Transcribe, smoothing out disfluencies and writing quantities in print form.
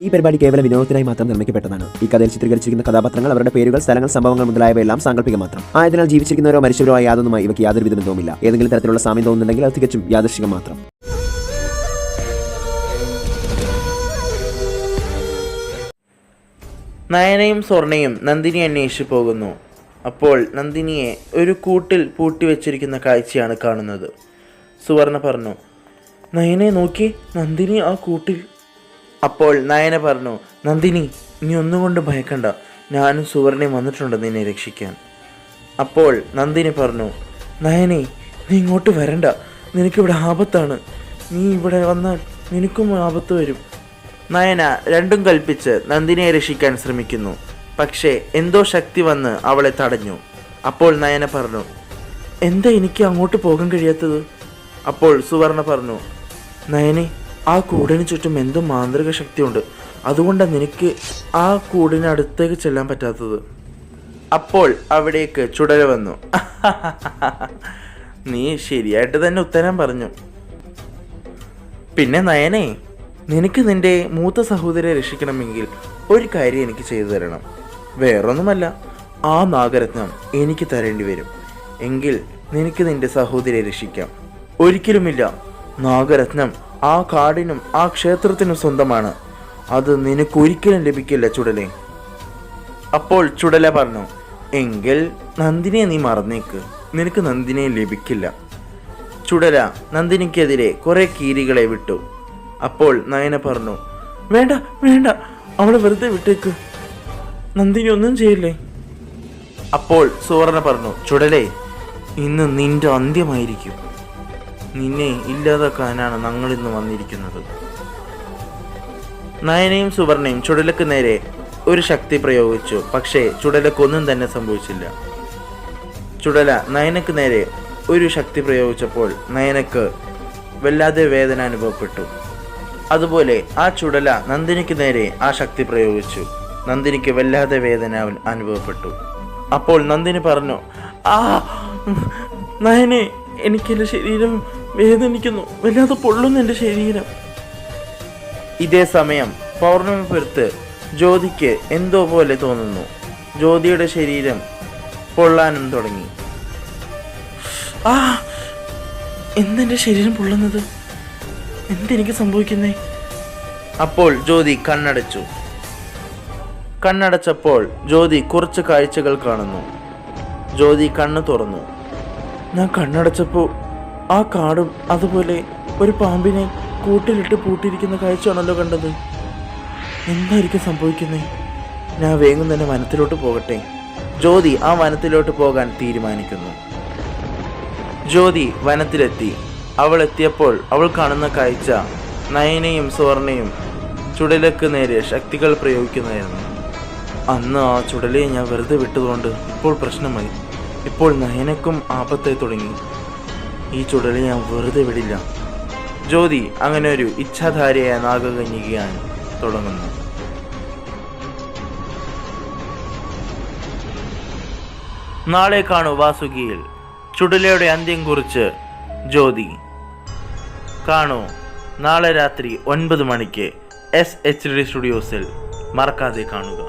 ഈ പരിപാടി കേവലം വിനോദത്തിനായി മാത്രം നിർമ്മിക്കപ്പെട്ടതാണ്. ഈ കഥയിൽ ചിത്രീകരിച്ചിരിക്കുന്ന കഥാപാത്രങ്ങൾ, അവരുടെ പേരുകൾ, സ്ഥലങ്ങൾ, സംഭവങ്ങൾ മുതലായവയെല്ലാം സാങ്കല്പിക മാത്രം. ആയതിനാൽ ജീവിച്ചിരിക്കുന്നവരോ മരിച്ചവരോ ആയ യാതൊന്നുമായി ഇവയ്ക്ക് യാതൊരു വിധ ബന്ധവുമില്ല. ഏതെങ്കിലും തരത്തിലുള്ള സാമ്യം തോന്നുന്നുണ്ടെങ്കിൽ അത് തികച്ചും യാദൃശ്ചികം മാത്രം. നയനയും സ്വർണയും നന്ദിനി അന്വേഷിച്ചു പോകുന്നു. അപ്പോൾ നന്ദിനിയെ ഒരു കൂട്ടിൽ പൂട്ടിവെച്ചിരിക്കുന്ന കാഴ്ചയാണ് കാണുന്നത്. സുവർണ പറഞ്ഞു, നയനെ നോക്കി, നന്ദിനി ആ കൂട്ടിൽ. അപ്പോൾ നയന പറഞ്ഞു, നന്ദിനി നീ ഒന്നുകൊണ്ട് ഭയക്കണ്ട, ഞാനും സുവർണയും വന്നിട്ടുണ്ട് നിന്നെ രക്ഷിക്കാൻ. അപ്പോൾ നന്ദിനി പറഞ്ഞു, നയനെ നീ ഇങ്ങോട്ട് വരണ്ട, നിനക്കിവിടെ ആപത്താണ്, നീ ഇവിടെ വന്നാൽ നിനക്കും ആപത്ത് വരും. നയന രണ്ടും കൽപ്പിച്ച് നന്ദിനിയെ രക്ഷിക്കാൻ ശ്രമിക്കുന്നു. പക്ഷേ എന്തോ ശക്തി വന്ന് അവളെ തടഞ്ഞു. അപ്പോൾ നയന പറഞ്ഞു, എന്താ എനിക്ക് അങ്ങോട്ട് പോകാൻ കഴിയാത്തത്? അപ്പോൾ സുവർണ പറഞ്ഞു, നയനെ ആ കൂടിന് ചുറ്റും എന്തോ മാന്ത്രിക ശക്തിയുണ്ട്, അതുകൊണ്ടാണ് നിനക്ക് ആ കൂടിനടുത്തേക്ക് ചെല്ലാൻ പറ്റാത്തത്. അപ്പോൾ അവിടേക്ക് ചുടല വന്നു. നീ ശരിയായിട്ട് തന്നെ ഉത്തരം പറഞ്ഞു. പിന്നെ നയനെ, നിനക്ക് നിന്റെ മൂത്ത സഹോദരിയെ രക്ഷിക്കണമെങ്കിൽ ഒരു കാര്യം എനിക്ക് ചെയ്തു തരണം. വേറൊന്നുമല്ല, ആ നാഗരത്നം എനിക്ക് തരേണ്ടി വരും. എങ്കിൽ നിനക്ക് നിന്റെ സഹോദരിയെ രക്ഷിക്കാം. ഒരിക്കലുമില്ല, നാഗരത്നം ആ കാടിനും ആ ക്ഷേത്രത്തിനും സ്വന്തമാണ്. അത് നിനക്കൊരിക്കലും ലഭിക്കില്ല ചുടലെ. അപ്പോൾ ചുടല പറഞ്ഞു, എങ്കിൽ നന്ദിനിയെ നീ മറന്നേക്ക്, നിനക്ക് നന്ദിനിയെ ലഭിക്കില്ല. ചുടല നന്ദിനിക്കെതിരെ കുറെ കീരികളെ വിട്ടു. അപ്പോൾ നയന പറഞ്ഞു, വേണ്ട വേണ്ട, അവളെ വെറുതെ വിട്ടേക്ക്, നന്ദിനി ഒന്നും ചെയ്യില്ലേ. അപ്പോൾ സുവർണ പറഞ്ഞു, ചുടലേ, ഇന്ന് നിന്റെ അന്ത്യമായിരിക്കും, നിന്നെ ഇല്ലാതാക്കാനാണ് ഞങ്ങൾ ഇന്ന് വന്നിരിക്കുന്നത്. നയനയും സുവർണയും ചുടലക്ക് നേരെ ഒരു ശക്തി പ്രയോഗിച്ചു. പക്ഷേ ചുടലക്കൊന്നും തന്നെ സംഭവിച്ചില്ല. ചുടല നയനക്ക് നേരെ ഒരു ശക്തി പ്രയോഗിച്ചപ്പോൾ നയനക്ക് വല്ലാതെ വേദന അനുഭവപ്പെട്ടു. അതുപോലെ ആ ചുടല നന്ദിനിക്ക് നേരെ ആ ശക്തി പ്രയോഗിച്ചു. നന്ദിനിക്ക് വല്ലാതെ വേദന അനുഭവപ്പെട്ടു. അപ്പോൾ നന്ദിനി പറഞ്ഞു, ആ നയനെ, എനിക്കെൻ്റെ ശരീരം വേദനിക്കുന്നു, വല്ലാതെ പൊള്ളുന്നു എൻ്റെ ശരീരം. ഇതേ സമയം പൗർണമിപുരത്ത് ജ്യോതിക്ക് എന്തോ പോലെ തോന്നുന്നു. ജ്യോതിയുടെ ശരീരം പൊള്ളാനും തുടങ്ങി. ആ എന്തെൻ്റെ ശരീരം പൊള്ളുന്നത്? എന്തെനിക്ക് സംഭവിക്കുന്നേ? അപ്പോൾ ജ്യോതി കണ്ണടച്ചു. കണ്ണടച്ചപ്പോൾ ജ്യോതി കുറച്ച് കാഴ്ചകൾ കാണുന്നു. ജ്യോതി കണ്ണു തുറന്നു. ഞാൻ കണ്ണടച്ചപ്പോൾ ആ കാടും അതുപോലെ ഒരു പാമ്പിനെ കൂട്ടിലിട്ട് പൂട്ടിയിരിക്കുന്ന കാഴ്ചയാണല്ലോ കണ്ടത്. എന്തായിരിക്കും സംഭവിക്കുന്നേ? ഞാൻ വേഗം തന്നെ വനത്തിലോട്ട് പോകട്ടെ. ജ്യോതി ആ വനത്തിലോട്ട് പോകാൻ തീരുമാനിക്കുന്നു. ജ്യോതി വനത്തിലെത്തി. അവൾ എത്തിയപ്പോൾ അവൾ കാണുന്ന കാഴ്ച നയനയും സുവർണയും ചുടലക്ക് നേരെ ശക്തികൾ പ്രയോഗിക്കുന്നതായിരുന്നു. അന്ന് ആ ചുടലയെ ഞാൻ വെറുതെ വിട്ടതുകൊണ്ട് ഇപ്പോൾ പ്രശ്നമായി. ഇപ്പോൾ നയനക്കും ആപത്തായി തുടങ്ങി. ഈ ചുടലയെ ഞാൻ വെറുതെ വിടില്ല. ജ്യോതി അങ്ങനെ ഒരു ഇച്ഛാധാരിയായ നാഗകന്യകയാൻ തുടങ്ങുന്നു. നാളെ കാണൂ വാസുകിയിൽ ചുടലയുടെ അന്ത്യം കുറിച്ച് ജ്യോതി. കാണൂ നാളെ രാത്രി 9 മണിക്ക് SHD സ്റ്റുഡിയോസിൽ. മറക്കാതെ കാണുക.